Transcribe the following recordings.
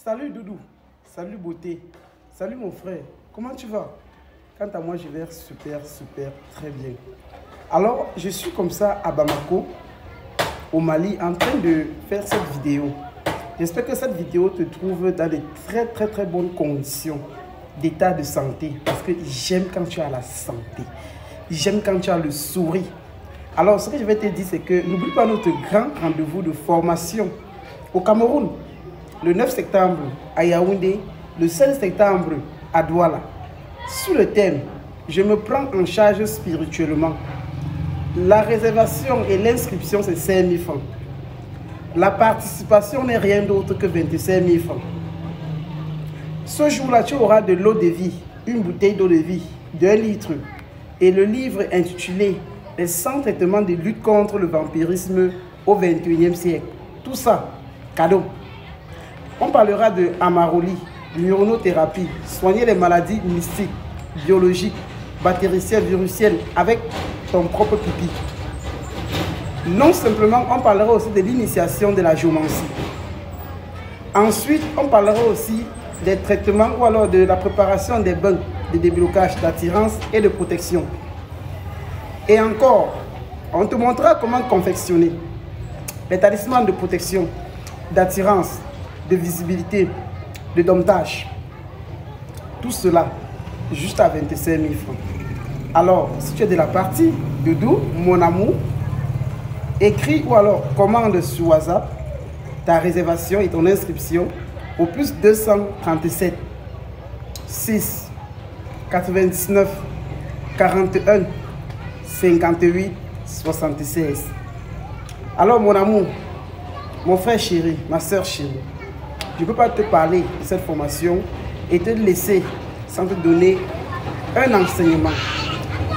Salut Doudou, salut beauté, salut mon frère, comment tu vas? Quant à moi, je vais super, très bien. Alors, je suis comme ça à Bamako, au Mali, en train de faire cette vidéo. J'espère que cette vidéo te trouve dans de très bonnes conditions d'état de santé. Parce que j'aime quand tu as la santé. J'aime quand tu as le sourire. Alors, ce que je vais te dire, c'est que n'oublie pas notre grand rendez-vous de formation au Cameroun. Le 9 septembre à Yaoundé, le 16 septembre à Douala. Sur le thème, je me prends en charge spirituellement. La réservation et l'inscription, c'est 5 000 francs. La participation n'est rien d'autre que 25 000 francs. Ce jour-là, tu auras de l'eau de vie, une bouteille d'eau de vie d'1 litre et le livre intitulé « Les 100 traitements de lutte contre le vampirisme au XXIe siècle ». Tout ça, cadeau. On parlera de Amaroli, l'immunothérapie, soigner les maladies mystiques, biologiques, bactéricielles, virucielles avec ton propre pipi. Non simplement, on parlera aussi de l'initiation de la géomancie. Ensuite, on parlera aussi des traitements ou alors de la préparation des bains de déblocage, d'attirance et de protection. Et encore, on te montrera comment confectionner les talismans de protection, d'attirance, de visibilité, de domptage. Tout cela juste à 25 000 francs. Alors, si tu es de la partie, Doudou, mon amour, écris ou alors commande sur WhatsApp ta réservation et ton inscription au plus 237 6 99 41 58 76. Alors mon amour, mon frère chéri, ma soeur chérie, je ne peux pas te parler de cette formation et te laisser sans te donner un enseignement,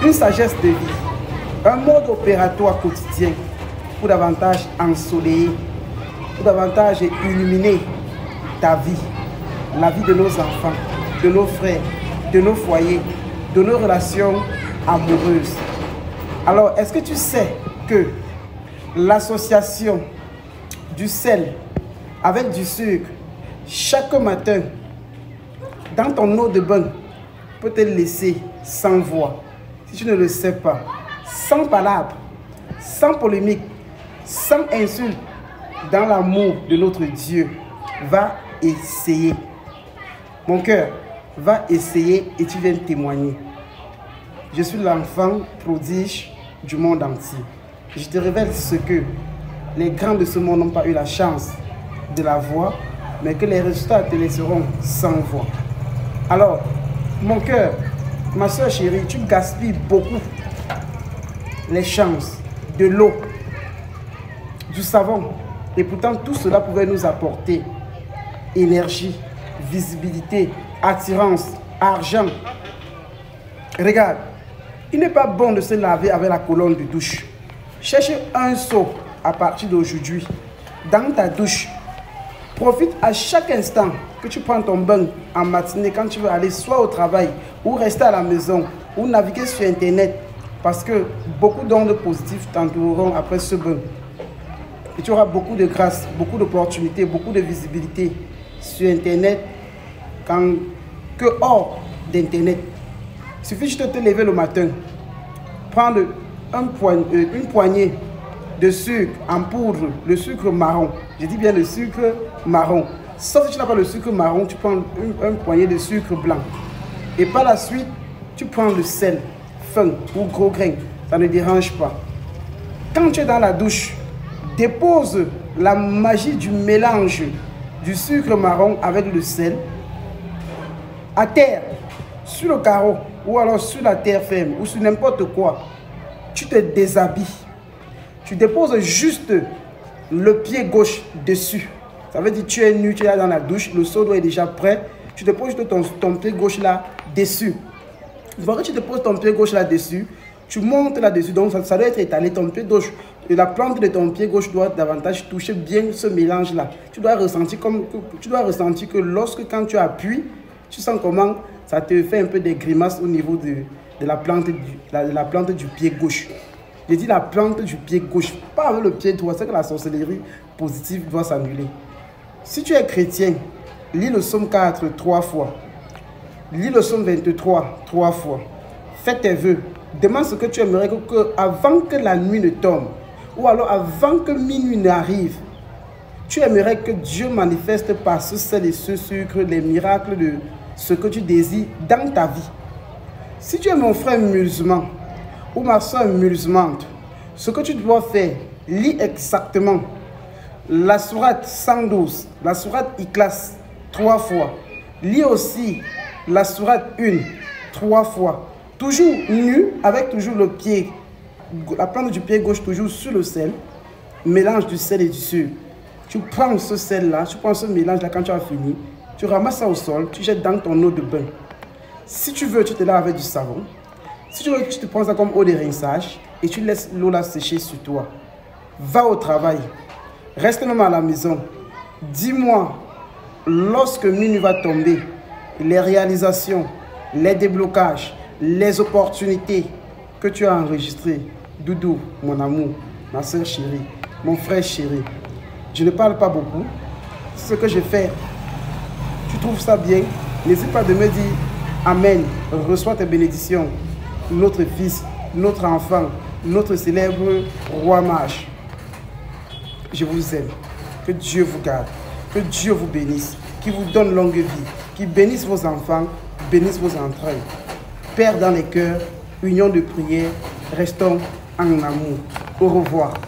une sagesse de vie, un mode opératoire quotidien pour davantage ensoleiller, pour davantage illuminer ta vie, la vie de nos enfants, de nos frères, de nos foyers, de nos relations amoureuses. Alors, est-ce que tu sais que l'association du sel avec du sucre chaque matin dans ton eau de bain peut te laisser sans voix, si tu ne le sais pas, sans palabres, sans polémique, sans insulte, dans l'amour de notre Dieu? Va essayer. Mon cœur, va essayer et tu viens témoigner. Je suis l'enfant prodige du monde entier. Je te révèle ce que les grands de ce monde n'ont pas eu la chance de la voir, mais que les résultats te laisseront sans voix. Alors, mon cœur, ma soeur chérie, tu gaspilles beaucoup les chances, de l'eau, du savon. Et pourtant, tout cela pouvait nous apporter énergie, visibilité, attirance, argent. Regarde, il n'est pas bon de se laver avec la colonne de douche. Cherche un seau à partir d'aujourd'hui dans ta douche. Profite à chaque instant que tu prends ton bain en matinée quand tu veux aller soit au travail ou rester à la maison ou naviguer sur Internet, parce que beaucoup d'ondes positives t'entoureront après ce bain. Et tu auras beaucoup de grâce, beaucoup d'opportunités, beaucoup de visibilité sur Internet que hors d'Internet. Il suffit juste de te lever le matin, prendre une poignée de sucre en poudre, le sucre marron. Je dis bien le sucre marron. Sauf si tu n'as pas le sucre marron, tu prends un poignet de sucre blanc. Et par la suite, tu prends le sel fin ou gros grain. Ça ne dérange pas. Quand tu es dans la douche, dépose la magie du mélange du sucre marron avec le sel à terre, sur le carreau ou alors sur la terre ferme ou sur n'importe quoi. Tu te déshabilles. Tu déposes juste le pied gauche dessus. Ça veut dire que tu es nu, tu es là dans la douche, le seau d'eau est déjà prêt. Tu déposes juste ton pied gauche là dessus. Une fois que tu déposes ton pied gauche là dessus, tu montes là-dessus. Donc ça doit être étalé. Ton pied gauche, et la plante de ton pied gauche doit davantage toucher bien ce mélange là. Tu dois ressentir que lorsque quand tu appuies, tu sens comment ça te fait un peu des grimaces au niveau de la plante du pied gauche. J'ai dit la plante du pied gauche, pas avec le pied droit. C'est que la sorcellerie positive doit s'annuler. Si tu es chrétien, Lis le psaume 4 3 fois. Lis le psaume 23 3 fois. Fais tes vœux. Demande ce que tu aimerais avant que la nuit ne tombe, ou alors avant que minuit n'arrive, tu aimerais que Dieu manifeste par ce sel et ce sucre les miracles de ce que tu désires dans ta vie. Si tu es mon frère musulman ou ma soeur musulmane, ce que tu dois faire, lis exactement la sourate 112, la sourate Ikhlas 3 fois. Lis aussi la sourate 1 3 fois. Toujours nu, avec toujours le pied, la plante du pied gauche toujours sur le sel. Mélange du sel et du sucre. Tu prends ce sel-là, tu prends ce mélange-là quand tu as fini. Tu ramasses ça au sol, tu jettes dans ton eau de bain. Si tu veux, tu te laves avec du savon. Si tu veux, tu te prends ça comme eau de rinçage et tu laisses l'eau là sécher sur toi. Va au travail. Reste même à la maison. Dis-moi, lorsque minuit va tomber, les réalisations, les déblocages, les opportunités que tu as enregistrées. Doudou, mon amour, ma soeur chérie, mon frère chéri. Je ne parle pas beaucoup. C'est ce que je fais. Tu trouves ça bien? N'hésite pas de me dire Amen. Reçois tes bénédictions. Notre fils, notre enfant, notre célèbre roi mage. Je vous aime. Que Dieu vous garde. Que Dieu vous bénisse. Qu'il vous donne longue vie. Qu'il bénisse vos enfants. Bénisse vos entrailles. Père dans les cœurs, union de prière. Restons en amour. Au revoir.